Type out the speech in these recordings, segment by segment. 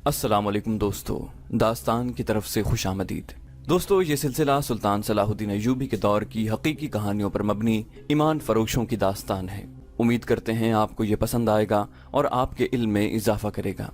अस्सलाम वालेकुम दोस्तों, दास्तान की तरफ से खुश आमदीद। दोस्तों, ये सिलसिला सुल्तान सलाहुद्दीन अय्यूबी के दौर की हकीकी कहानियों पर मबनी ईमान फरोशों की दास्तान है। उम्मीद करते हैं आपको ये पसंद आएगा और आपके इल्म में इजाफा करेगा।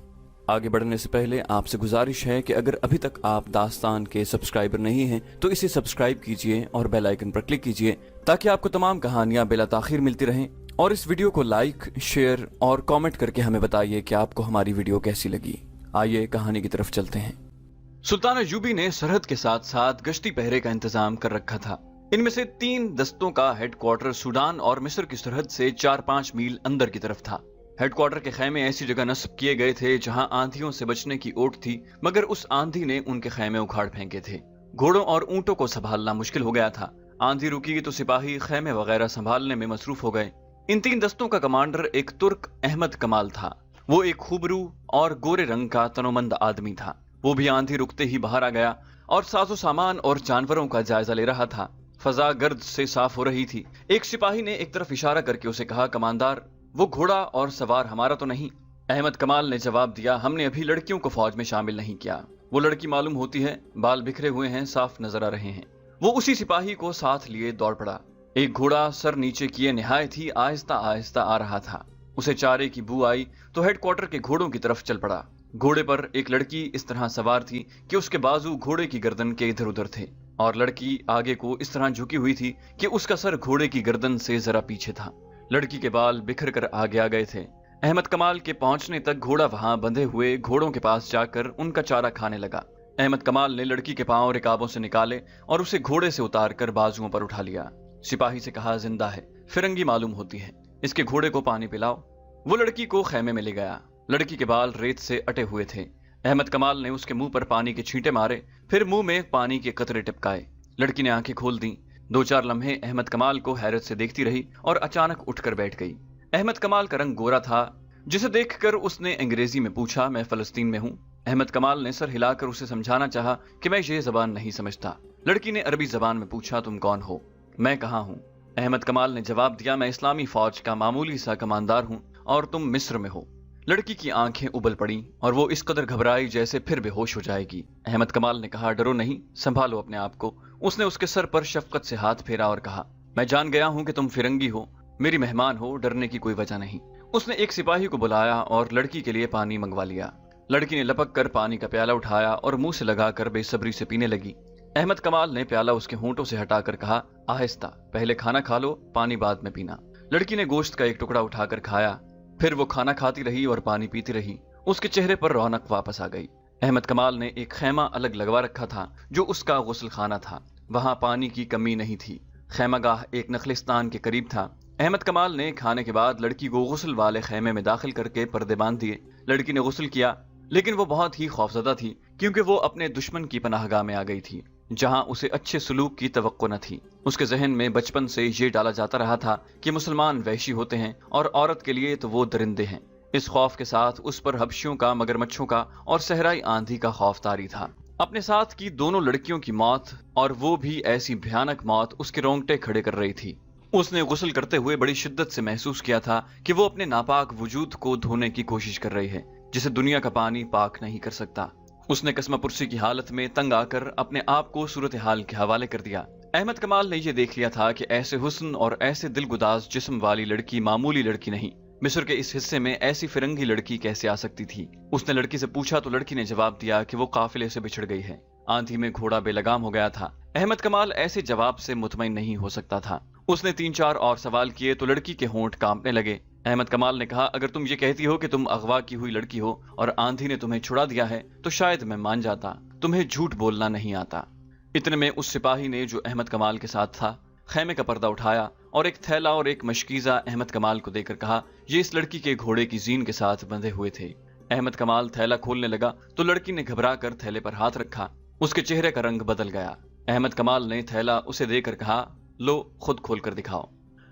आगे बढ़ने से पहले आपसे गुजारिश है कि अगर अभी तक आप दास्तान के सब्सक्राइबर नहीं हैं तो इसे सब्सक्राइब कीजिए और बेल आइकन पर क्लिक कीजिए ताकि आपको तमाम कहानियां बिला ताखिर मिलती रहें। और इस वीडियो को लाइक, शेयर और कमेंट करके हमें बताइए कि आपको हमारी वीडियो कैसी लगी। आइए कहानी की तरफ चलते हैं। सुल्तान अय्यूबी ने सरहद के साथ साथ गश्ती पहरे का इंतजाम कर रखा था। इनमें से 3 दस्तों का हेडक्वार्टर सूडान और मिस्र की सरहद से 4-5 मील अंदर की तरफ था। हेडक्वार्टर के खैमे ऐसी जगह नस्ब किए गए थे जहां आंधियों से बचने की ओट थी, मगर उस आंधी ने उनके खैमे उखाड़ फेंके थे। घोड़ों और ऊंटों को संभालना मुश्किल हो गया था। आंधी रुकी तो सिपाही खैमे वगैरह संभालने में मसरूफ हो गए। इन 3 दस्तों का कमांडर एक तुर्क अहमद कमाल था। वो एक खूबरू और गोरे रंग का तनोमंद आदमी था। वो भी आंधी रुकते ही बाहर आ गया और साजो सामान और जानवरों का जायजा ले रहा था। फजा गर्द से साफ हो रही थी। एक सिपाही ने एक तरफ इशारा करके उसे कहा, कमांडर, वो घोड़ा और सवार हमारा तो नहीं? अहमद कमाल ने जवाब दिया, हमने अभी लड़कियों को फौज में शामिल नहीं किया। वो लड़की मालूम होती है, बाल बिखरे हुए हैं, साफ नजर आ रहे हैं। वो उसी सिपाही को साथ लिए दौड़ पड़ा। एक घोड़ा सर नीचे किए निहायत ही आहिस्ता आहिस्ता आ रहा था। उसे चारे की बू आई तो हेडक्वार्टर के घोड़ों की तरफ चल पड़ा। घोड़े पर एक लड़की इस तरह सवार थी कि उसके बाजू घोड़े की गर्दन के इधर उधर थे और लड़की आगे को इस तरह झुकी हुई थी कि उसका सर घोड़े की गर्दन से जरा पीछे था। लड़की के बाल बिखर कर आगे आ गए थे। अहमद कमाल के पहुंचने तक घोड़ा वहां बंधे हुए घोड़ों के पास जाकर उनका चारा खाने लगा। अहमद कमाल ने लड़की के पांव रिकाबों से निकाले और उसे घोड़े से उतार कर बाजुओं पर उठा लिया। सिपाही से कहा, जिंदा है, फिरंगी मालूम होती है, इसके घोड़े को पानी पिलाओ। वो लड़की को खैमे में ले गया। लड़की के बाल रेत से अटे हुए थे। अहमद कमाल ने उसके मुंह पर पानी के छींटे मारे, फिर मुंह में पानी के कतरे टिपकाए। लड़की ने आंखें खोल दी। 2-4 लम्हे अहमद कमाल को हैरत से देखती रही और अचानक उठकर बैठ गई। अहमद कमाल का रंग गोरा था, जिसे देखकर उसने अंग्रेजी में पूछा, मैं फलस्तीन में हूँ। अहमद कमाल ने सर हिलाकर उसे समझाना चाहा कि मैं ये जबान नहीं समझता। लड़की ने अरबी जबान में पूछा, तुम कौन हो? मैं कहाँ हूँ? अहमद कमाल ने जवाब दिया, मैं इस्लामी फौज का मामूली सा कमांडर हूँ और तुम मिस्र में हो। लड़की की आंखें उबल पड़ी और वो इस कदर घबराई जैसे फिर बेहोश हो जाएगी। अहमद कमाल ने कहा, डरो नहीं, संभालो अपने आप को। उसने उसके सर पर शफकत से हाथ फेरा और कहा, मैं जान गया हूं कि तुम फिरंगी हो, मेरी मेहमान हो, डरने की कोई वजह नहीं। उसने एक सिपाही को बुलाया और लड़की के लिए पानी मंगवा लिया। लड़की ने लपक कर पानी का प्याला उठाया और मुंह से लगाकर बेसब्री से पीने लगी। अहमद कमाल ने प्याला उसके होंठों से हटाकर कहा, आहिस्ता, पहले खाना खा लो, पानी बाद में पीना। लड़की ने गोश्त का एक टुकड़ा उठाकर खाया, फिर वो खाना खाती रही और पानी पीती रही। उसके चेहरे पर रौनक वापस आ गई। अहमद कमाल ने एक खैमा अलग लगवा रखा था जो उसका गुस्ल खाना था। वहां पानी की कमी नहीं थी। खैमागाह एक नखलिस्तान के करीब था। अहमद कमाल ने खाने के बाद लड़की को गुस्ल वाले खैमे में दाखिल करके पर्दे बांध दिए। लड़की ने गुस्ल किया, लेकिन वो बहुत ही खौफजदा थी क्योंकि वो अपने दुश्मन की पनाहगाह में आ गई थी जहां उसे अच्छे सलूक की तवक्को न थी। उसके जहन में बचपन से ये डाला जाता रहा था कि मुसलमान वहशी होते हैं और औरत के लिए तो वो दरिंदे हैं। इस खौफ के साथ उस पर हबशियों का, मगरमच्छों का और सहराई आंधी का खौफ तारी था। अपने साथ की दोनों लड़कियों की मौत, और वो भी ऐसी भयानक मौत, उसके रोंगटे खड़े कर रही थी। उसने गुस्ल करते हुए बड़ी शिद्दत से महसूस किया था कि वो अपने नापाक वजूद को धोने की कोशिश कर रही है, जिसे दुनिया का पानी पाक नहीं कर सकता। उसने कसमापुरसी की हालत में तंग आकर अपने आप को सूरत हाल के हवाले कर दिया। अहमद कमाल ने यह देख लिया था कि ऐसे हुस्न और ऐसे दिलगुदाज जिस्म वाली लड़की मामूली लड़की नहीं। मिस्र के इस हिस्से में ऐसी फिरंगी लड़की कैसे आ सकती थी? उसने लड़की से पूछा तो लड़की ने जवाब दिया कि वो काफिले से बिछड़ गई है। आंधी में घोड़ा बेलगाम हो गया था। अहमद कमाल ऐसे जवाब से मुतमईन नहीं हो सकता था। उसने 3-4 और सवाल किए तो लड़की के होंठ कांपने लगे। अहमद कमाल ने कहा, अगर तुम ये कहती हो कि तुम अगवा की हुई लड़की हो और आंधी ने तुम्हें छुड़ा दिया है तो शायद मैं मान जाता। तुम्हें झूठ बोलना नहीं आता। इतने में उस सिपाही ने जो अहमद कमाल के साथ था खैमे का पर्दा उठाया और एक थैला और एक मशकीजा अहमद कमाल को देकर कहा, ये इस लड़की के घोड़े की जीन के साथ बंधे हुए थे। अहमद कमाल थैला खोलने लगा तो लड़की ने घबरा कर थैले पर हाथ रखा। उसके चेहरे का रंग बदल गया। अहमद कमाल ने थैला उसे देकर कहा, लो खुद खोल कर दिखाओ।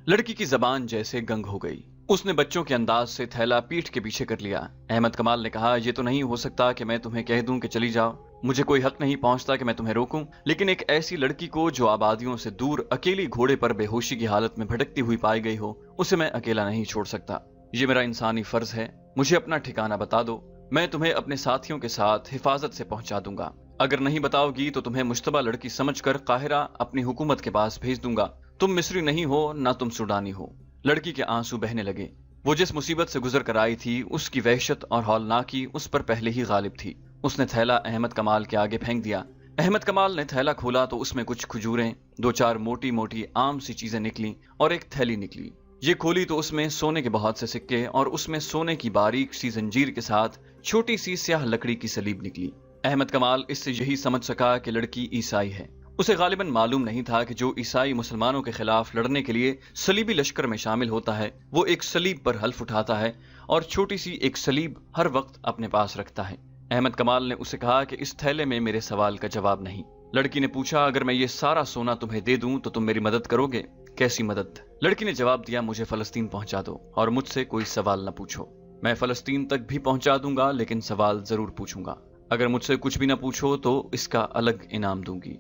लड़की की जबान जैसे गंग हो गई। उसने बच्चों के अंदाज से थैला पीठ के पीछे कर लिया। अहमद कमाल ने कहा, यह तो नहीं हो सकता कि मैं तुम्हें कह दूं कि चली जाओ। मुझे कोई हक नहीं पहुंचता कि मैं तुम्हें रोकूं, लेकिन एक ऐसी लड़की को जो आबादियों से दूर अकेली घोड़े पर बेहोशी की हालत में भटकती हुई पाई गई हो, उसे मैं अकेला नहीं छोड़ सकता। ये मेरा इंसानी फर्ज है। मुझे अपना ठिकाना बता दो। मैं तुम्हें अपने साथियों के साथ हिफाजत से पहुंचा दूंगा। अगर नहीं बताओगी तो तुम्हें मुश्तबा लड़की समझकर काहिरा अपनी हुकूमत के पास भेज दूंगा। तुम मिस्री नहीं हो, ना तुम सूडानी हो। लड़की के आंसू बहने लगे। वो जिस मुसीबत से गुजर कर आई थी उसकी वहशत और हौलनाकी उस पर पहले ही गालिब थी। उसने थैला अहमद कमाल के आगे फेंक दिया। अहमद कमाल ने थैला खोला तो उसमें कुछ खजूरें, 2-4 मोटी मोटी आम सी चीजें निकली और एक थैली निकली। ये खोली तो उसमें सोने के बहुत से सिक्के और उसमें सोने की बारीक सी जंजीर के साथ छोटी सी स्याह लकड़ी की सलीब निकली। अहमद कमाल इससे यही समझ सका कि लड़की ईसाई है। उसे गालिबन मालूम नहीं था कि जो ईसाई मुसलमानों के खिलाफ लड़ने के लिए सलीबी लश्कर में शामिल होता है वो एक सलीब पर हल्फ उठाता है और छोटी सी एक सलीब हर वक्त अपने पास रखता है। अहमद कमाल ने उसे कहा कि इस थैले में मेरे सवाल का जवाब नहीं। लड़की ने पूछा, अगर मैं ये सारा सोना तुम्हें दे दूं तो तुम मेरी मदद करोगे? कैसी मदद? लड़की ने जवाब दिया, मुझे फलस्तीन पहुंचा दो और मुझसे कोई सवाल न पूछो। मैं फलस्तीन तक भी पहुंचा दूंगा, लेकिन सवाल जरूर पूछूंगा। अगर मुझसे कुछ भी न पूछो तो इसका अलग इनाम दूंगी।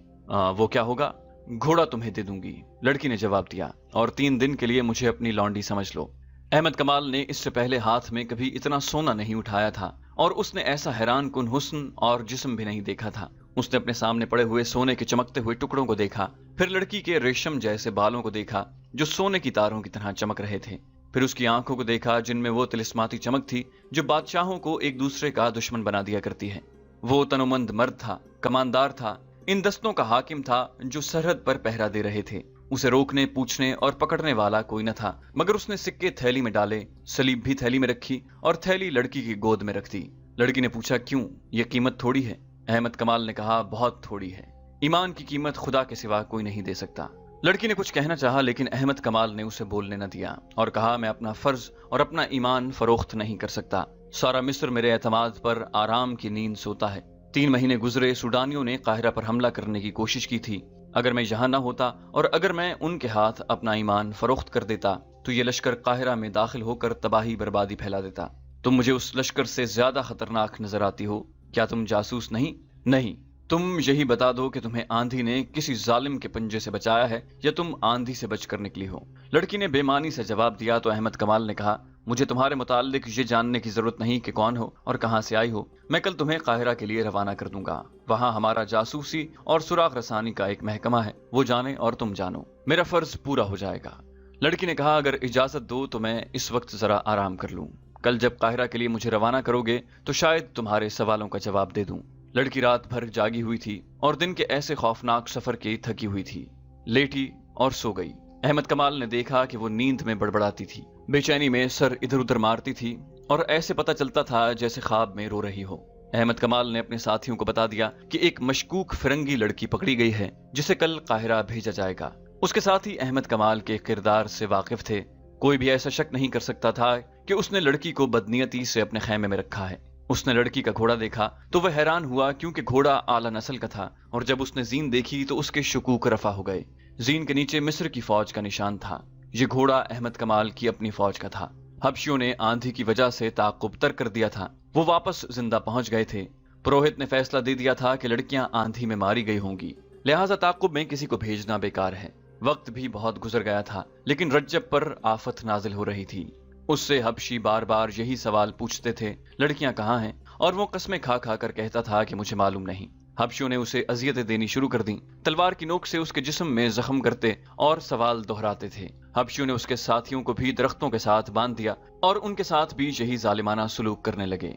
वो क्या होगा? घोड़ा तुम्हें दे दूंगी, लड़की ने जवाब दिया, और 3 दिन के लिए मुझे अपनी लौंडी समझ लो। अहमद कमाल ने इससे पहले हाथ में कभी इतना सोना नहीं उठाया था और उसने ऐसा हैरान कुन हुस्न और जिस्म भी नहीं देखा था। उसने अपने सामने पड़े हुए सोने के चमकते हुए टुकड़ों को देखा, फिर लड़की के रेशम जैसे बालों को देखा जो सोने की तारों की तरह चमक रहे थे, फिर उसकी आंखों को देखा जिनमें वो तिलिस्माती चमक थी जो बादशाहों को एक दूसरे का दुश्मन बना दिया करती है। वो तनोमंद मर्द था, कमानदार था, इन दस्तों का हाकिम था जो सरहद पर पहरा दे रहे थे। उसे रोकने, पूछने और पकड़ने वाला कोई न था, मगर उसने सिक्के थैली में डाले, सलीब भी थैली में रखी और थैली लड़की की गोद में रख दी। लड़की ने पूछा, क्यों? ये कीमत थोड़ी है? अहमद कमाल ने कहा, बहुत थोड़ी है। ईमान की कीमत खुदा के सिवा कोई नहीं दे सकता। लड़की ने कुछ कहना चाहा, लेकिन अहमद कमाल ने उसे बोलने न दिया और कहा, मैं अपना फर्ज और अपना ईमान फरोख्त नहीं कर सकता। सारा मिस्र मेरे एतमाद पर आराम की नींद सोता है। 3 महीने गुजरे, सूडानियों ने काहिरा पर हमला करने की कोशिश की थी। अगर मैं यहाँ न होता और अगर मैं उनके हाथ अपना ईमान फरोख्त कर देता तो ये लश्कर काहिरा में दाखिल होकर तबाही बर्बादी फैला देता। तुम मुझे उस लश्कर से ज्यादा खतरनाक नजर आती हो। क्या तुम जासूस नहीं? नहीं, तुम यही बता दो कि तुम्हें आंधी ने किसी जालिम के पंजे से बचाया है या तुम आंधी से बचकर निकली हो। लड़की ने बेमानी से जवाब दिया तो अहमद कमाल ने कहा, मुझे तुम्हारे मुताल्लिक ये जानने की जरूरत नहीं कि कौन हो और कहां से आई हो। मैं कल तुम्हें काहिरा के लिए रवाना कर दूंगा। वहां हमारा जासूसी और सुराग रसानी का एक महकमा है, वो जाने और तुम जानो। मेरा फर्ज पूरा हो जाएगा। लड़की ने कहा, अगर इजाजत दो तो मैं इस वक्त जरा आराम कर लूं। कल जब काहिरा के लिए मुझे रवाना करोगे तो शायद तुम्हारे सवालों का जवाब दे दूं। लड़की रात भर जागी हुई थी और दिन के ऐसे खौफनाक सफर की थकी हुई थी। लेटी और सो गई। अहमद कमाल ने देखा कि वो नींद में बड़बड़ाती थी, बेचैनी में सर इधर उधर मारती थी और ऐसे पता चलता था जैसे ख्वाब में रो रही हो। अहमद कमाल ने अपने साथियों को बता दिया कि एक मशकूक फिरंगी लड़की पकड़ी गई है जिसे कल काहिरा भेजा जाएगा। उसके साथ ही अहमद कमाल के किरदार से वाकिफ थे। कोई भी ऐसा शक नहीं कर सकता था कि उसने लड़की को बदनीयती से अपने खैमे में रखा है। उसने लड़की का घोड़ा देखा तो वह हैरान हुआ, क्योंकि घोड़ा आला नस्ल का था, और जब उसने जीन देखी तो उसके शुकूक रफा हो गए। जीन के नीचे मिस्र की फौज का निशान था। ये घोड़ा अहमद कमाल की अपनी फौज का था। हबशियों ने आंधी की वजह से ताकुब तर्क कर दिया था, वो वापस जिंदा पहुंच गए थे। पुरोहित ने फैसला दे दिया था कि लड़कियां आंधी में मारी गई होंगी, लिहाजा ताकुब में किसी को भेजना बेकार है। वक्त भी बहुत गुजर गया था, लेकिन रज्जब पर आफत नाजिल हो रही थी। उससे हबशी बार बार यही सवाल पूछते थे, लड़कियां कहाँ हैं? और वो कस्में खा खा कर कहता था कि मुझे मालूम नहीं। हबशियों ने उसे अजियतें देनी शुरू कर दी, तलवार की नोक से उसके जिस्म में जख्म करते और सवाल दोहराते थे। हबशियों ने उसके साथियों को भी दरख्तों के साथ बांध दिया और उनके साथ भी यही जालिमाना सलूक करने लगे।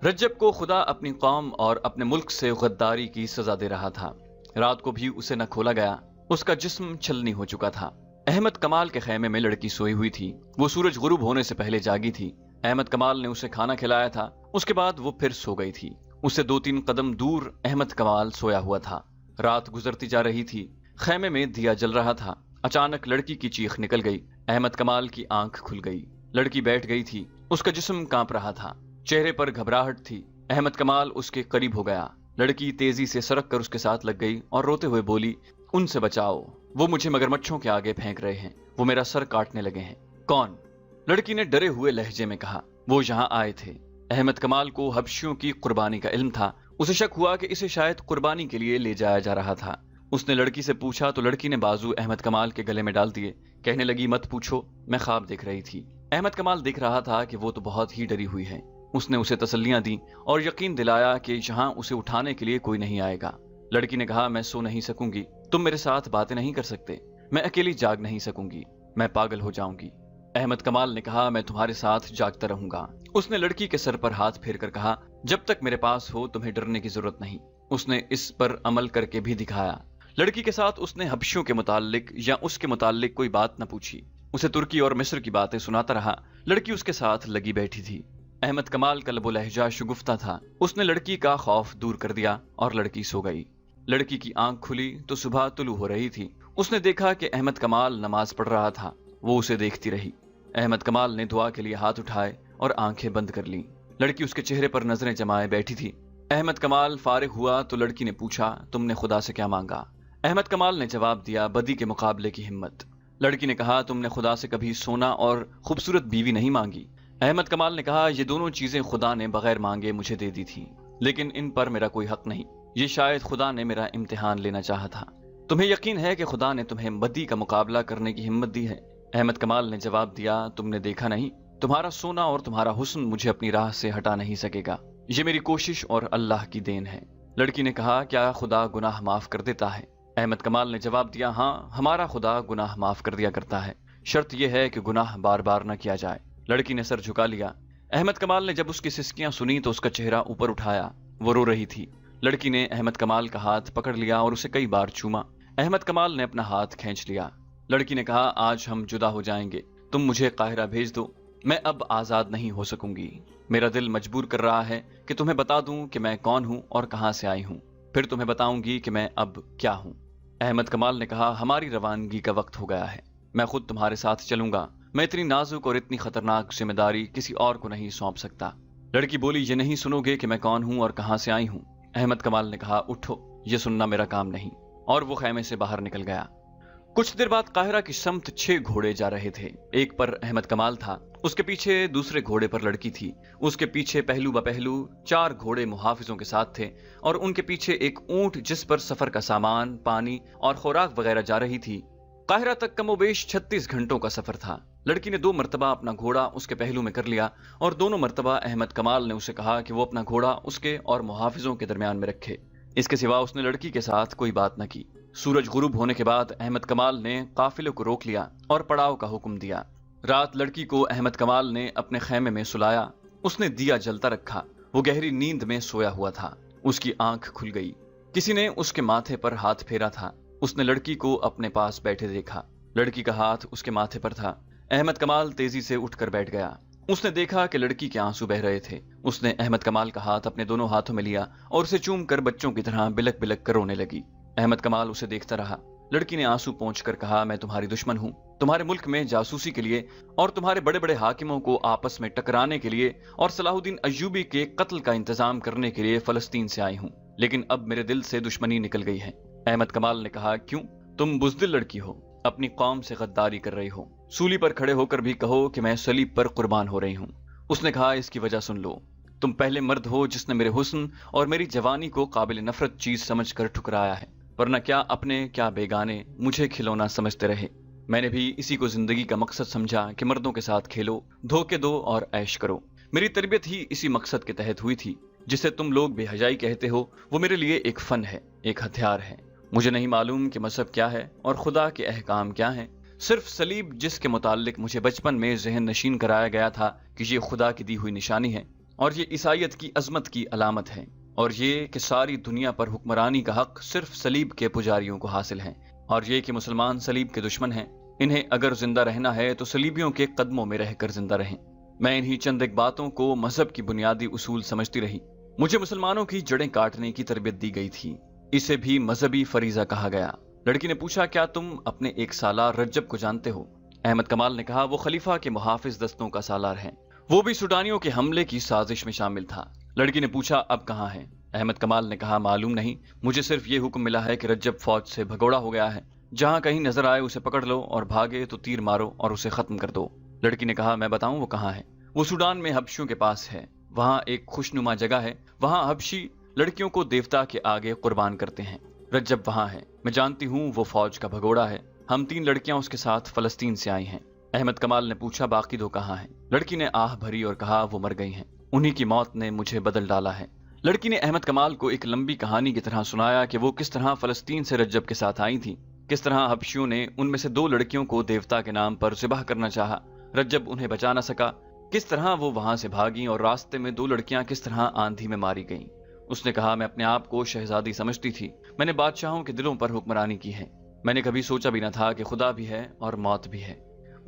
रज्जब को खुदा अपनी कौम और अपने मुल्क से गद्दारी की सजा दे रहा था। रात को भी उसे न खोला गया, उसका जिस्म छलनी हो चुका था। अहमद कमाल के खैमे में लड़की सोई हुई थी। वो सूरज गुरूब होने से पहले जागी थी। अहमद कमाल ने उसे खाना खिलाया था, उसके बाद वो फिर सो गई थी। उससे 2-3 कदम दूर अहमद कमाल सोया हुआ था। रात गुजरती जा रही थी, खैमे में दिया जल रहा था। अचानक लड़की की चीख निकल गई। अहमद कमाल की आंख खुल गई। लड़की बैठ गई थी, उसका जिस्म कांप रहा था, चेहरे पर घबराहट थी। अहमद कमाल उसके करीब हो गया। लड़की तेजी से सरक कर उसके साथ लग गई और रोते हुए बोली, उनसे बचाओ, वो मुझे मगरमच्छों के आगे फेंक रहे हैं, वो मेरा सर काटने लगे हैं। कौन? लड़की ने डरे हुए लहजे में कहा, वो यहाँ आए थे। अहमद कमाल को हबशियों की कुर्बानी का इल्म था। उसे शक हुआ कि इसे शायद कुर्बानी के लिए ले जाया जा रहा था। उसने लड़की से पूछा तो लड़की ने बाजू अहमद कमाल के गले में डाल दिए। कहने लगी, मत पूछो, मैं ख्वाब देख रही थी। अहमद कमाल देख रहा था कि वो तो बहुत ही डरी हुई है। اس نے اسے تسلیاں دی اور یقین دلایا کہ یہاں اسے اٹھانے کے لیے کوئی نہیں آئے گا۔ لڑکی نے کہا میں سو نہیں سکوں گی، تم میرے ساتھ باتیں نہیں کر سکتے، میں اکیلی جاگ نہیں سکوں گی، میں پاگل ہو جاؤں گی۔ احمد کمال نے کہا میں تمہارے ساتھ جاگتا رہوں گا۔ اس نے لڑکی کے سر پر ہاتھ پھیر کر کہا جب تک میرے پاس ہو تمہیں ڈرنے کی ضرورت نہیں۔ اس نے اس پر عمل کر کے بھی دکھایا۔ لڑکی کے ساتھ اس نے حبشیوں کے متعلق یا اس کے متعلق کوئی بات نہ پوچھی، اسے ترکی اور مصر کی باتیں سناتا رہا۔ لڑکی اس کے ساتھ لگی بیٹھی تھی۔ احمد کمال کا لب و لہجہ شگفتہ تھا۔ اس نے لڑکی کا خوف دور کر دیا اور لڑکی سو گئی۔ لڑکی کی آنکھ کھلی تو صبح طلوع ہو رہی تھی۔ اس نے دیکھا کہ احمد کمال نماز پڑھ رہا تھا۔ وہ اسے دیکھتی رہی۔ احمد کمال نے دعا کے لیے ہاتھ اٹھائے اور آنکھیں بند کر لیں۔ لڑکی اس کے چہرے پر نظریں جمائے بیٹھی تھی۔ احمد کمال فارغ ہوا تو لڑکی نے پوچھا تم نے خدا سے کیا مانگا؟ احمد کمال نے جواب دیا بدی کے مقابلے کی ہمت۔ لڑکی نے کہا تم نے خدا سے کبھی سونا اور خوبصورت بیوی نہیں مانگی؟ احمد کمال نے کہا یہ دونوں چیزیں خدا نے بغیر مانگے مجھے دے دی تھیں، لیکن ان پر میرا کوئی حق نہیں۔ یہ شاید خدا نے میرا امتحان لینا چاہا تھا۔ تمہیں یقین ہے کہ خدا نے تمہیں بدی کا مقابلہ کرنے کی ہمت دی ہے؟ احمد کمال نے جواب دیا تم نے دیکھا نہیں، تمہارا سونا اور تمہارا حسن مجھے اپنی راہ سے ہٹا نہیں سکے گا، یہ میری کوشش اور اللہ کی دین ہے۔ لڑکی نے کہا کیا خدا گناہ معاف کر دیتا ہے؟ احمد کمال نے جواب دیا ہاں، ہمارا خدا گناہ معاف کر دیا کرتا ہے، شرط یہ ہے کہ گناہ بار بار نہ کیا جائے۔ لڑکی نے سر جھکا لیا۔ احمد کمال نے جب اس کی سسکیاں سنی تو اس کا چہرہ اوپر اٹھایا، وہ رو رہی تھی۔ لڑکی نے احمد کمال کا ہاتھ پکڑ لیا اور اسے کئی بار چوما۔ احمد کمال نے اپنا ہاتھ کھینچ لیا۔ لڑکی نے کہا آج ہم جدا ہو جائیں گے، تم مجھے قاہرہ بھیج دو، میں اب آزاد نہیں ہو سکوں گی۔ میرا دل مجبور کر رہا ہے کہ تمہیں بتا دوں کہ میں کون ہوں اور کہاں سے آئی ہوں، پھر تمہیں بتاؤں گی کہ میں اب کیا ہوں۔ احمد کمال نے کہا ہماری روانگی کا وقت ہو گیا ہے، میں خود تمہارے ساتھ چلوں گا، میں اتنی نازک اور اتنی خطرناک ذمہ داری کسی اور کو نہیں سونپ سکتا۔ لڑکی بولی یہ نہیں سنو گے کہ میں کون ہوں اور کہاں سے آئی ہوں؟ احمد کمال نے کہا اٹھو، یہ سننا میرا کام نہیں، اور وہ خیمے سے باہر نکل گیا۔ کچھ دیر بعد قاہرہ کی سمت 6 گھوڑے جا رہے تھے۔ ایک پر احمد کمال تھا، اس کے پیچھے دوسرے گھوڑے پر لڑکی تھی، اس کے پیچھے پہلو بپہلو 4 گھوڑے محافظوں کے ساتھ تھے، اور ان کے پیچھے ایک اونٹ جس پر سفر کا سامان، پانی اور خوراک وغیرہ جا رہی تھی۔ قاہرہ تک کم و بیش 36 گھنٹوں کا سفر تھا۔ لڑکی نے 2 مرتبہ اپنا گھوڑا اس کے پہلو میں کر لیا، اور دونوں مرتبہ احمد کمال نے اسے کہا کہ وہ اپنا گھوڑا اس کے اور محافظوں کے درمیان میں رکھے۔ اس کے سوا اس نے لڑکی کے ساتھ کوئی بات نہ کی۔ سورج غروب ہونے کے بعد احمد کمال نے قافلے کو روک لیا اور پڑاؤ کا حکم دیا۔ رات لڑکی کو احمد کمال نے اپنے خیمے میں سلایا۔ اس نے دیا جلتا رکھا، وہ گہری نیند میں سویا ہوا تھا۔ اس کی آنکھ کھل گئی، کسی نے اس کے ماتھے پر ہاتھ پھیرا تھا۔ اس نے لڑکی کو اپنے پاس بیٹھے دیکھا، لڑکی کا ہاتھ اس کے ماتھے پر تھا۔ احمد کمال تیزی سے اٹھ کر بیٹھ گیا۔ اس نے دیکھا کہ لڑکی کے آنسو بہ رہے تھے۔ اس نے احمد کمال کا ہاتھ اپنے دونوں ہاتھوں میں لیا اور اسے چوم کر بچوں کی طرح بلک بلک کر رونے لگی۔ احمد کمال اسے دیکھتا رہا۔ لڑکی نے آنسو پونچھ کر کہا میں تمہاری دشمن ہوں، تمہارے ملک میں جاسوسی کے لیے اور تمہارے بڑے بڑے حاکموں کو آپس میں ٹکرانے کے لیے اور صلاح الدین ایوبی کے قتل کا انتظام کرنے کے لیے فلسطین سے آئی ہوں، لیکن اب میرے دل سے دشمنی نکل گئی ہے۔ احمد کمال نے کہا کیوں؟ تم بزدل لڑکی ہو، اپنی قوم سے غداری کر رہی ہو، سولی پر کھڑے ہو کر بھی کہو کہ میں صلیب پر قربان ہو رہی ہوں۔ اس نے کہا اس کی وجہ سن لو، تم پہلے مرد ہو جس نے میرے حسن اور میری جوانی کو قابل نفرت چیز سمجھ کر ٹھکرایا ہے، ورنہ کیا اپنے کیا بیگانے مجھے کھلونا سمجھتے رہے۔ میں نے بھی اسی کو زندگی کا مقصد سمجھا کہ مردوں کے ساتھ کھیلو، دھوکے دو اور عیش کرو۔ میری تربیت ہی اسی مقصد کے تحت ہوئی تھی۔ جسے تم لوگ بے حیائی کہتے ہو وہ میرے لیے ایک فن ہے، ایک ہتھیار ہے۔ مجھے نہیں معلوم کہ مذہب کیا ہے اور خدا کے احکام کیا ہیں، صرف صلیب جس کے متعلق مجھے بچپن میں ذہن نشین کرایا گیا تھا کہ یہ خدا کی دی ہوئی نشانی ہے اور یہ عیسائیت کی عظمت کی علامت ہے، اور یہ کہ ساری دنیا پر حکمرانی کا حق صرف صلیب کے پجاریوں کو حاصل ہے، اور یہ کہ مسلمان صلیب کے دشمن ہیں، انہیں اگر زندہ رہنا ہے تو صلیبیوں کے قدموں میں رہ کر زندہ رہیں۔ میں انہی چند ایک باتوں کو مذہب کی بنیادی اصول سمجھتی رہی۔ مجھے مسلمانوں کی جڑیں کاٹنے کی تربیت دی گئی تھی، اسے بھی مذہبی فریضہ کہا گیا۔ لڑکی نے پوچھا کیا تم اپنے ایک سالار رجب کو جانتے ہو؟ احمد کمال نے کہا وہ خلیفہ کے محافظ دستوں کا سالار ہے، وہ بھی سوڈانیوں کے حملے کی سازش میں شامل تھا۔ لڑکی نے پوچھا اب کہاں ہے؟ احمد کمال نے کہا معلوم نہیں، مجھے صرف یہ حکم ملا ہے کہ رجب فوج سے بھگوڑا ہو گیا ہے، جہاں کہیں نظر آئے اسے پکڑ لو اور بھاگے تو تیر مارو اور اسے ختم کر دو۔ لڑکی نے کہا میں بتاؤں وہ کہاں ہے؟ وہ سوڈان میں حبشیوں کے پاس ہے، وہاں ایک خوشنما جگہ ہے، وہاں حبشی لڑکیوں کو دیوتا کے آگے قربان کرتے ہیں۔ رجب وہاں ہے، میں جانتی ہوں وہ فوج کا بھگوڑا ہے، ہم 3 لڑکیاں اس کے ساتھ فلسطین سے آئی ہیں۔ احمد کمال نے پوچھا باقی 2 کہاں ہیں؟ لڑکی نے آہ بھری اور کہا وہ مر گئی ہیں۔ उन्हीं की मौत ने मुझे बदल डाला है। लड़की ने अहमद कमाल को एक लंबी कहानी की तरह सुनाया कि वो किस तरह फलस्तीन से रज्जब के साथ आई थी, किस तरह हबशियों ने उनमें से 2 लड़कियों को देवता के नाम पर ज़िबह करना चाहा। रज्जब उन्हें बचा न सका। किस तरह वो वहां से भागी और रास्ते में 2 लड़कियां किस तरह आंधी में मारी गईं। उसने कहा, मैं अपने आप को शहजादी समझती थी, मैंने बादशाहों के दिलों पर हुक्मरानी की है। मैंने कभी सोचा भी न था कि खुदा भी है और मौत भी है।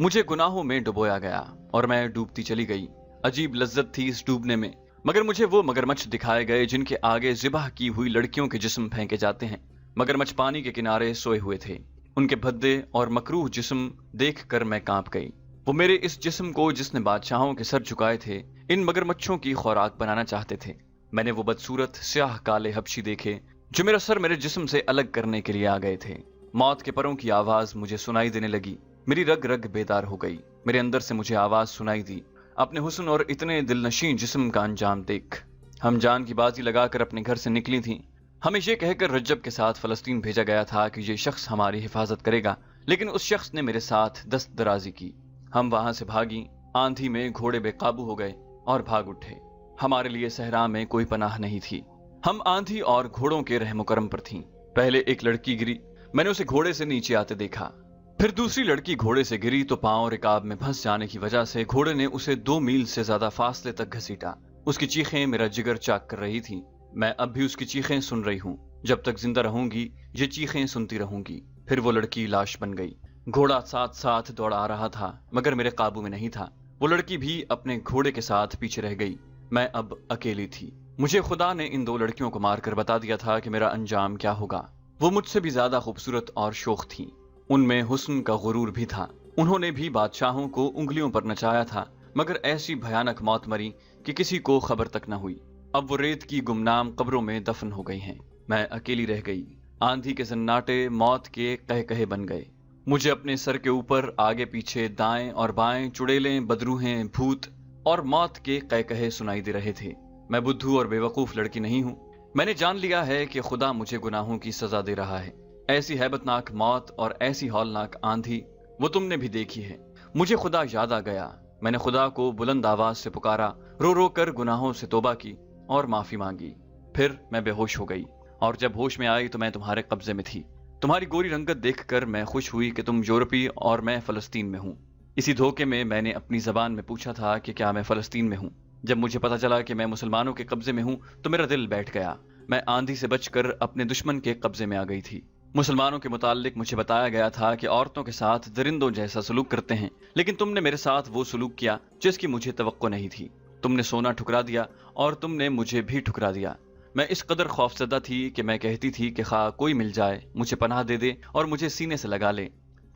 मुझे गुनाहों में डुबोया गया और मैं डूबती चली गई। अजीब लज्जत थी इस डूबने में, मगर मुझे वो मगरमच्छ दिखाए गए जिनके आगे ज़िबह की हुई लड़कियों के जिस्म फेंके जाते हैं। मगरमच्छ पानी के किनारे सोए हुए थे। उनके भद्दे और मकरूह जिस्म देख कर मैं कांप गई। वो मेरे इस जिस्म को जिसने बादशाहों के सर झुकाए थे, इन मगरमच्छों की खुराक बनाना चाहते थे। मैंने वो बदसूरत स्याह काले हबशी देखे जो मेरा सर मेरे जिस्म से अलग करने के लिए आ गए थे। मौत के परों की आवाज मुझे सुनाई देने लगी। मेरी रग रग बेदार हो गई। मेरे अंदर से मुझे आवाज सुनाई दी, अपने हुस्न और इतने दिलनशीं जिस्म का अंजाम देख। हम जान की बाजी लगाकर अपने घर से निकली थीं। हमें ये कहकर रज्जब के साथ फलस्तीन भेजा गया था कि ये शख्स हमारी हिफाजत करेगा, लेकिन उस शख्स ने मेरे साथ दस्त दराजी की। हम वहां से भागी। आंधी में घोड़े बेकाबू हो गए और भाग उठे। हमारे लिए सहरा में कोई पनाह नहीं थी। हम आंधी और घोड़ों के रहमो करम पर थीं। पहले एक लड़की गिरी, मैंने उसे घोड़े से नीचे आते देखा। फिर दूसरी लड़की घोड़े से गिरी तो पांव रिकाब में फंस जाने की वजह से घोड़े ने उसे 2 मील से ज्यादा फासले तक घसीटा। उसकी चीखें मेरा जिगर चाक कर रही थी। मैं अब भी उसकी चीखें सुन रही हूँ। जब तक जिंदा रहूंगी ये चीखें सुनती रहूंगी। फिर वो लड़की लाश बन गई। घोड़ा साथ साथ दौड़ा आ रहा था, मगर मेरे काबू में नहीं था। वो लड़की भी अपने घोड़े के साथ पीछे रह गई। मैं अब अकेली थी। मुझे खुदा ने इन 2 लड़कियों को मारकर बता दिया था कि मेरा अंजाम क्या होगा। वो मुझसे भी ज्यादा खूबसूरत और शोख थी। उनमें हुस्न का गुरूर भी था। उन्होंने भी बादशाहों को उंगलियों पर नचाया था, मगर ऐसी भयानक मौत मरी कि किसी को खबर तक न हुई। अब वो रेत की गुमनाम कब्रों में दफन हो गई हैं। मैं अकेली रह गई। आंधी के सन्नाटे मौत के कहे बन गए। मुझे अपने सर के ऊपर आगे पीछे दाएं और बाएं चुड़ैलें, बदरूहें, भूत और मौत के कहे सुनाई दे रहे थे। मैं बुद्धू और बेवकूफ लड़की नहीं हूँ। मैंने जान लिया है कि खुदा मुझे गुनाहों की सजा दे रहा है। ऐसी हैबतनाक मौत और ऐसी हौलनाक आंधी वो तुमने भी देखी है। मुझे खुदा याद आ गया। मैंने खुदा को बुलंद आवाज से पुकारा, रो रो कर गुनाहों से तौबा की और माफी मांगी। फिर मैं बेहोश हो गई और जब होश में आई तो मैं तुम्हारे कब्जे में थी। तुम्हारी गोरी रंगत देखकर मैं खुश हुई कि तुम यूरोपी और मैं फलस्तीन में हूँ। इसी धोखे में मैंने अपनी जबान में पूछा था कि क्या मैं फलस्तीन में हूँ। जब मुझे पता चला कि मैं मुसलमानों के कब्जे में हूँ तो मेरा दिल बैठ गया। मैं आंधी से बचकर अपने दुश्मन के कब्जे में आ गई थी। मुसलमानों के मुतालिक मुझे बताया गया था कि औरतों के साथ दरिंदों जैसा सलूक करते हैं, लेकिन तुमने मेरे साथ वो सलूक किया जिसकी मुझे तवक्को नहीं थी। तुमने सोना ठुकरा दिया और तुमने मुझे भी ठुकरा दिया। मैं इस कदर खौफजदा थी कि मैं कहती थी कि खा कोई मिल जाए मुझे पनाह दे दे और मुझे सीने से लगा ले।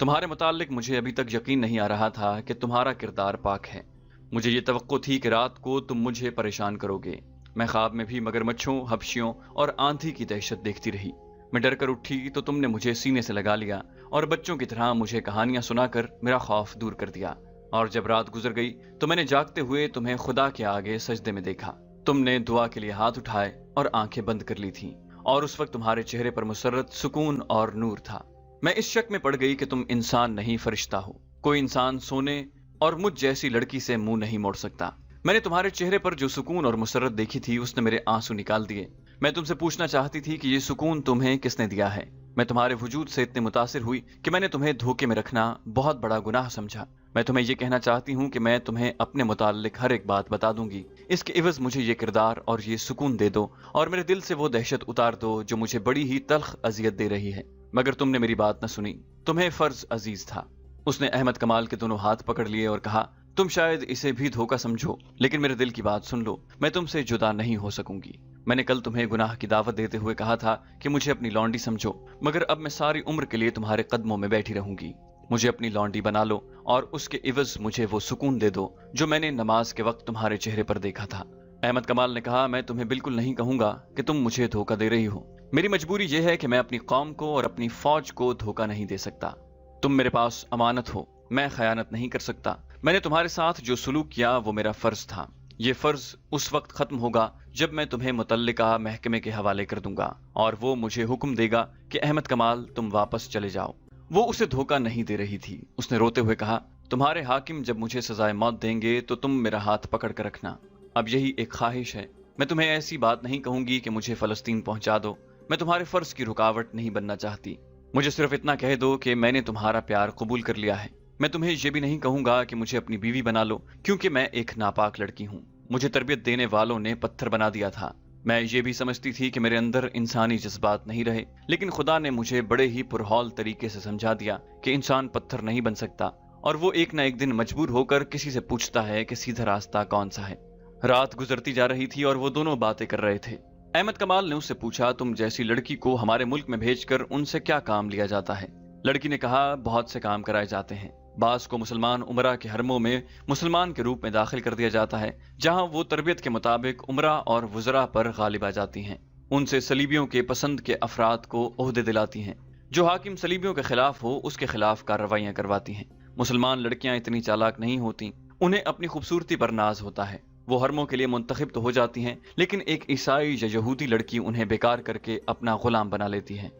तुम्हारे मुतालिक मुझे अभी तक यकीन नहीं आ रहा था कि तुम्हारा किरदार पाक है। मुझे ये तवक्को थी कि रात को तुम मुझे परेशान करोगे। मैं ख्वाब में भी मगरमच्छों, हबशियों और आंधी की दहशत देखती रही। मैं डर कर उठी तो तुमने मुझे सीने से लगा लिया और बच्चों की तरह मुझे कहानियां सुनाकर मेरा खौफ दूर कर दिया। और जब रात गुजर गई तो मैंने जागते हुए तुम्हें खुदा के आगे सजदे में देखा। तुमने दुआ के लिए हाथ उठाए और आंखें बंद कर ली थीं, और उस वक्त तुम्हारे चेहरे पर मुसर्रत, सुकून और नूर था। मैं इस शक में पड़ गई कि तुम इंसान नहीं फरिश्ता हो। कोई इंसान सोने और मुझ जैसी लड़की से मुंह नहीं मोड़ सकता। मैंने तुम्हारे चेहरे पर जो सुकून और मुसर्रत देखी थी उसने मेरे आंसू निकाल दिए। मैं तुमसे पूछना चाहती थी कि ये सुकून तुम्हें किसने दिया है। मैं तुम्हारे वजूद से इतने मुतासिर हुई कि मैंने तुम्हें धोखे में रखना बहुत बड़ा गुनाह समझा। मैं तुम्हें ये कहना चाहती हूँ कि मैं तुम्हें अपने मुताल्लिक हर एक बात बता दूंगी। इसके इवज मुझे ये किरदार और ये सुकून दे दो और मेरे दिल से वो दहशत उतार दो जो मुझे बड़ी ही तल्ख अजियत दे रही है। मगर तुमने मेरी बात न सुनी। तुम्हें फर्ज अजीज था। उसने अहमद कमाल के दोनों हाथ पकड़ लिए और कहा, तुम शायद इसे भी धोखा समझो, लेकिन मेरे दिल की बात सुन लो। मैं तुमसे जुदा नहीं हो सकूंगी। मैंने कल तुम्हें गुनाह की दावत देते हुए कहा था कि मुझे अपनी लौंडी समझो, मगर अब मैं सारी उम्र के लिए तुम्हारे कदमों में बैठी रहूंगी। मुझे अपनी लौंडी बना लो और उसके इवज मुझे वो सुकून दे दो जो मैंने नमाज के वक्त तुम्हारे चेहरे पर देखा था। अहमद कमाल ने कहा, मैं तुम्हें बिल्कुल नहीं कहूंगा कि तुम मुझे धोखा दे रही हो। मेरी मजबूरी यह है कि मैं अपनी कौम को और अपनी फौज को धोखा नहीं दे सकता। तुम मेरे पास अमानत हो, मैं खयानत नहीं कर सकता। मैंने तुम्हारे साथ जो सलूक किया वो मेरा फर्ज था। ये फर्ज उस वक्त खत्म होगा जब मैं तुम्हें मुतल्लिका महकमे के हवाले कर दूंगा और वो मुझे हुक्म देगा कि अहमद कमाल तुम वापस चले जाओ। वो उसे धोखा नहीं दे रही थी। उसने रोते हुए कहा, तुम्हारे हाकिम जब मुझे सजाए मौत देंगे तो तुम मेरा हाथ पकड़ कर रखना। अब यही एक ख्वाहिश है। मैं तुम्हें ऐसी बात नहीं कहूंगी कि मुझे फलस्तीन पहुंचा दो। मैं तुम्हारे फर्ज की रुकावट नहीं बनना चाहती। मुझे सिर्फ इतना कह दो कि मैंने तुम्हारा प्यार कबूल कर लिया है। मैं तुम्हें ये भी नहीं कहूंगा कि मुझे अपनी बीवी बना लो, क्योंकि मैं एक नापाक लड़की हूँ। मुझे तरबियत देने वालों ने पत्थर बना दिया था। मैं ये भी समझती थी कि मेरे अंदर इंसानी जज्बात नहीं रहे, लेकिन खुदा ने मुझे बड़े ही पुरहौल तरीके से समझा दिया कि इंसान पत्थर नहीं बन सकता, और वो एक ना एक दिन मजबूर होकर किसी से पूछता है कि सीधा रास्ता कौन सा है। रात गुजरती जा रही थी और वो दोनों बातें कर रहे थे। अहमद कमाल ने उससे पूछा, तुम जैसी लड़की को हमारे मुल्क में भेजकर उनसे क्या काम लिया जाता है? लड़की ने कहा, बहुत से काम कराए जाते हैं। बास को मुसलमान उमरा के हरमों में मुसलमान के रूप में दाखिल कर दिया जाता है, जहां वो तरबियत के मुताबिक उमरा और वुजरा पर गालिब आ जाती हैं। उनसे सलीबियों के पसंद के अफराद को ओहदे दिलाती हैं। जो हाकिम सलीबियों के खिलाफ हो उसके खिलाफ कार्रवाइयां करवाती हैं। मुसलमान लड़कियां इतनी चालाक नहीं होती, उन्हें अपनी खूबसूरती पर नाज होता है। वो हरमों के लिए मुंतखब तो हो जाती हैं, लेकिन एक ईसाई या यहूदी लड़की उन्हें बेकार करके अपना गुलाम बना लेती है।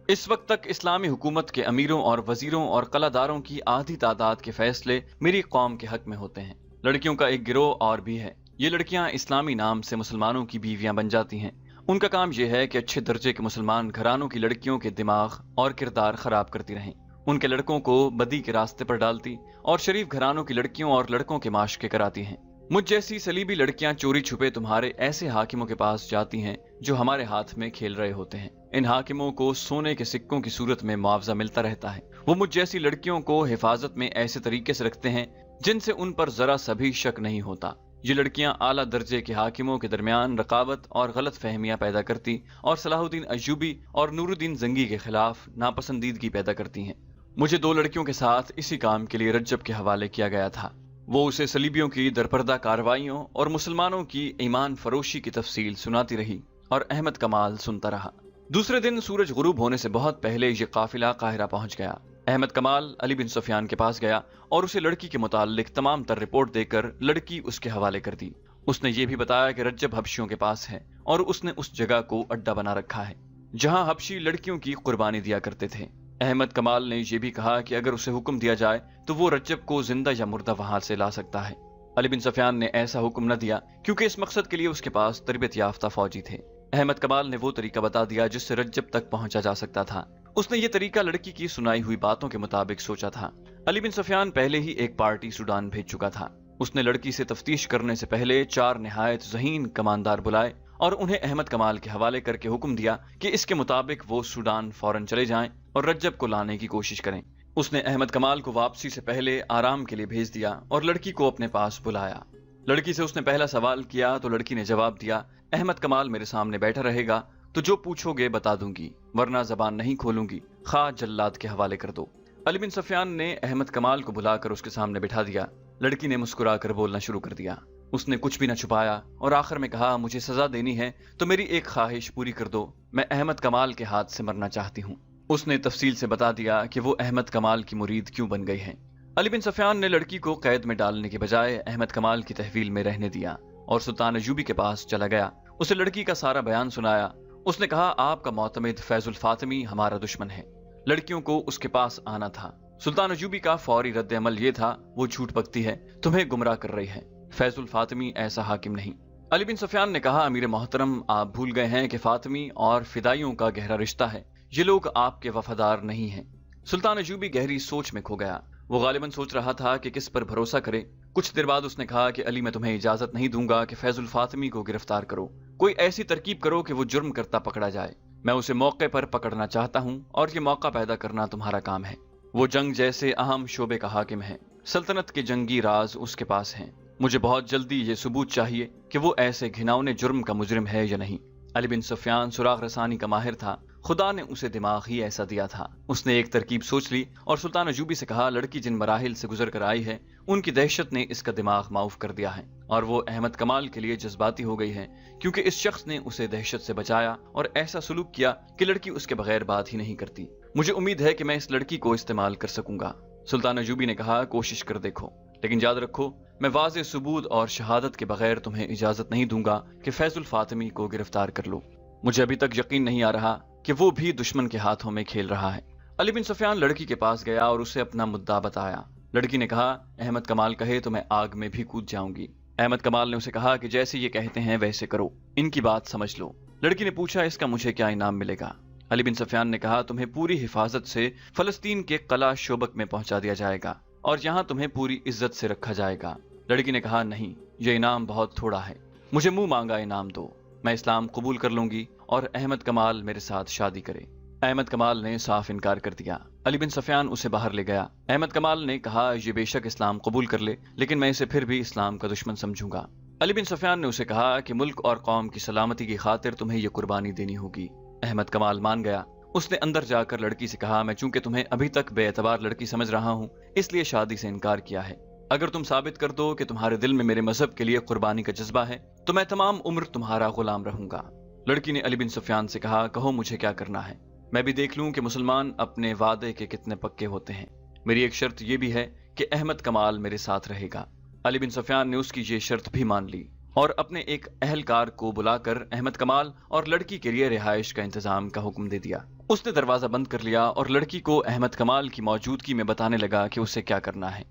इस वक्त तक इस्लामी हुकूमत के अमीरों और वजीरों और कलादारों की आधी तादाद के फैसले मेरी कौम के हक में होते हैं। लड़कियों का एक गिरोह और भी है। ये लड़कियां इस्लामी नाम से मुसलमानों की बीवियां बन जाती हैं। उनका काम यह है कि अच्छे दर्जे के मुसलमान घरानों की लड़कियों के दिमाग और किरदार खराब करती रहें, उनके लड़कों को बदी के रास्ते पर डालती और शरीफ घरानों की लड़कियों और लड़कों के माशके कराती हैं। मुझ जैसी सलीबी लड़कियां चोरी छुपे तुम्हारे ऐसे हाकिमों के पास जाती हैं जो हमारे हाथ में खेल रहे होते हैं। इन हाकिमों को सोने के सिक्कों की सूरत में मुआवजा मिलता रहता है। वो मुझ जैसी लड़कियों को हिफाजत में ऐसे तरीके से रखते हैं जिनसे उन पर जरा सा भी शक नहीं होता। ये लड़कियां आला दर्जे के हाकिमों के दरमियान रकावत और गलत फहमियां पैदा करती और सलाहुद्दीन अय्यूबी और नूरुद्दीन जंगी के खिलाफ नापसंदीदगी पैदा करती हैं। मुझे 2 लड़कियों के साथ इसी काम के लिए रज्जब के हवाले किया गया था। वो उसे सलीबियों की दरपर्दा कार्रवाइयों और मुसलमानों की ईमान फरोशी की तफसील सुनाती रही और अहमद कमाल सुनता रहा। दूसरे दिन सूरज गुरूब होने से बहुत पहले ये काफिला काहिरा पहुंच गया। अहमद कमाल अली बिन सुफियान के पास गया और उसे लड़की के मुताल्लिक तमाम तर रिपोर्ट देकर लड़की उसके हवाले कर दी। उसने ये भी बताया कि रज्जब हबशियों के पास है और उसने उस जगह को अड्डा बना रखा है जहां हबशी लड़कियों की कुर्बानी दिया करते थे। अहमद कमाल ने यह भी कहा कि अगर उसे हुक्म दिया जाए तो वो रज्जब को जिंदा या मुर्दा वहां से ला सकता है। अली बिन सुफियान ने ऐसा हुक्म न दिया क्योंकि इस मकसद के लिए उसके पास तरबियत याफ्ता फौजी थे। अहमद कमाल ने वो तरीका बता दिया जिससे रज्जब तक पहुंचा जा सकता था। उसने ये तरीका लड़की की सुनाई हुई बातों के मुताबिक सोचा था। अली बिन सुफियान पहले ही एक पार्टी सूडान भेज चुका था। उसने लड़की से तफ्तीश करने से पहले 4 निहायत ज़हीन कमानदार बुलाए और उन्हें अहमद कमाल के हवाले करके हुक्म दिया कि इसके मुताबिक वो सूडान फौरन चले जाएं और रज्जब को लाने की कोशिश करें। उसने अहमद कमाल को वापसी से पहले आराम के लिए भेज दिया और लड़की को अपने पास बुलाया। लड़की से उसने पहला सवाल किया तो लड़की ने जवाब दिया, अहमद कमाल मेरे सामने बैठा रहेगा तो जो पूछोगे बता दूंगी, वरना जबान नहीं खोलूंगी, खा जल्लाद के हवाले कर दो। अली बिन सुफियान ने अहमद कमाल को बुलाकर उसके सामने बिठा दिया। लड़की ने मुस्कुराकर बोलना शुरू कर दिया। उसने कुछ भी न छुपाया और आखिर में कहा, मुझे सजा देनी है तो मेरी एक ख्वाहिश पूरी कर दो, मैं अहमद कमाल के हाथ से मरना चाहती हूँ। उसने तफसील से बता दिया कि वो अहमद कमाल की मुरीद क्यों बन गई है। अली बिन सुफियान ने लड़की को कैद में डालने के बजाय अहमद कमाल की तहवील में रहने दिया और सुल्तान अय्यूबी के पास चला गया। उसे लड़की का सारा बयान सुनाया। उसने कहा, आपका मोतमिद फैजुल फातिमी हमारा दुश्मन है। लड़कियों को उसके पास आना था। सुल्तान अय्यूबी का फौरी रद्द अमल ये था, वो झूठ बकती है, तुम्हें गुमराह कर रही है, फैजुल फातिमी ऐसा हाकिम नहीं। अली बिन सुफियान ने कहा, अमीर मोहतरम आप भूल गए हैं कि फातिमी और फिदाइयों का गहरा रिश्ता है, ये लोग आपके वफादार नहीं हैं। सुल्तान अय्यूबी गहरी सोच में खो गया। वो गालिबन सोच रहा था कि किस पर भरोसा करे। कुछ देर बाद उसने कहा कि अली मैं तुम्हें इजाजत नहीं दूंगा कि फैजुल फातिमी को गिरफ्तार करो। कोई ऐसी तरकीब करो कि वो जुर्म करता पकड़ा जाए। मैं उसे मौके पर पकड़ना चाहता हूँ और ये मौका पैदा करना तुम्हारा काम है। वो जंग जैसे अहम शोबे का हाकिम है, सल्तनत के जंगी राज उसके पास हैं। मुझे बहुत जल्दी ये सबूत चाहिए कि वो ऐसे घिनौने जुर्म का मुजरिम है या नहीं। अली बिन सुफियान सुराग रसानी का माहिर था। खुदा ने उसे दिमाग ही ऐसा दिया था। उसने एक तरकीब सोच ली और सुल्तान अय्यूबी से कहा, लड़की जिन मराहिल से गुजर कर आई है उनकी दहशत ने इसका दिमाग माऊफ कर दिया है और वो अहमद कमाल के लिए जज्बाती हो गई है, क्योंकि इस शख्स ने उसे दहशत से बचाया और ऐसा सुलूक किया कि लड़की उसके बगैर बात ही नहीं करती। मुझे उम्मीद है कि मैं इस लड़की को इस्तेमाल कर सकूंगा। सुल्तान अय्यूबी ने कहा, कोशिश कर देखो, लेकिन याद रखो मैं वाज़े सबूत और शहादत के बगैर तुम्हें इजाजत नहीं दूंगा कि फैजुल फातिमी को गिरफ्तार कर लो। मुझे अभी तक यकीन नहीं आ रहा कि वो भी दुश्मन के हाथों में खेल रहा है। अली बिन सुफियान लड़की के पास गया और उसे अपना मुद्दा बताया। लड़की ने कहा, अहमद कमाल कहे तो मैं आग में भी कूद जाऊंगी। احمد کمال نے اسے کہا کہ جیسے یہ کہتے ہیں ویسے کرو، ان کی بات سمجھ لو۔ لڑکی نے پوچھا اس کا مجھے کیا انعام ملے گا؟ علی بن سفیان نے کہا تمہیں پوری حفاظت سے فلسطین کے قلعہ شوبک میں پہنچا دیا جائے گا اور یہاں تمہیں پوری عزت سے رکھا جائے گا۔ لڑکی نے کہا نہیں، یہ انعام بہت تھوڑا ہے، مجھے منہ مانگا انعام دو، میں اسلام قبول کر لوں گی اور احمد کمال میرے ساتھ شادی کرے۔ احمد کمال نے صاف انکار کر دیا۔ علی بن سفیان اسے باہر لے گیا۔ احمد کمال نے کہا یہ بے شک اسلام قبول کر لے، لیکن میں اسے پھر بھی اسلام کا دشمن سمجھوں گا۔ علی بن سفیان نے اسے کہا کہ ملک اور قوم کی سلامتی کی خاطر تمہیں یہ قربانی دینی ہوگی۔ احمد کمال مان گیا۔ اس نے اندر جا کر لڑکی سے کہا میں چونکہ تمہیں ابھی تک بے اعتبار لڑکی سمجھ رہا ہوں، اس لیے شادی سے انکار کیا ہے۔ اگر تم ثابت کر دو کہ تمہارے دل میں میرے مذہب کے لیے قربانی کا جذبہ ہے تو میں تمام عمر تمہارا غلام رہوں گا۔ لڑکی نے علی بن سفیان سے کہا کہو مجھے کیا کرنا ہے، میں بھی دیکھ لوں کہ مسلمان اپنے وعدے کے کتنے پکے ہوتے ہیں۔ میری ایک شرط یہ بھی ہے کہ احمد کمال میرے ساتھ رہے گا۔ علی بن سفیان نے اس کی یہ شرط بھی مان لی اور اپنے ایک اہلکار کو بلا کر احمد کمال اور لڑکی کے لیے رہائش کا انتظام کا حکم دے دیا۔ اس نے دروازہ بند کر لیا اور لڑکی کو احمد کمال کی موجودگی میں بتانے لگا کہ اسے کیا کرنا ہے۔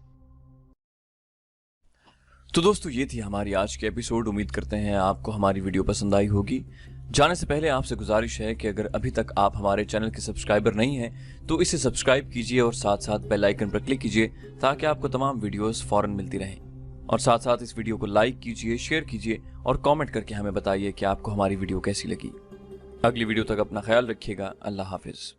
تو دوستو یہ تھی ہماری آج کے ایپیسوڈ۔ امید کرتے ہیں آپ کو ہماری ویڈیو پسند آئی ہوگی۔ جانے سے پہلے آپ سے گزارش ہے کہ اگر ابھی تک آپ ہمارے چینل کے سبسکرائبر نہیں ہیں تو اسے سبسکرائب کیجئے اور ساتھ ساتھ بیل آئیکن پر کلک کیجئے تاکہ آپ کو تمام ویڈیوز فوراً ملتی رہیں، اور ساتھ ساتھ اس ویڈیو کو لائک کیجئے، شیئر کیجئے اور کامنٹ کر کے ہمیں بتائیے کہ آپ کو ہماری ویڈیو کیسی لگی۔ اگلی ویڈیو تک اپنا خیال رکھیے گا۔ اللہ حافظ۔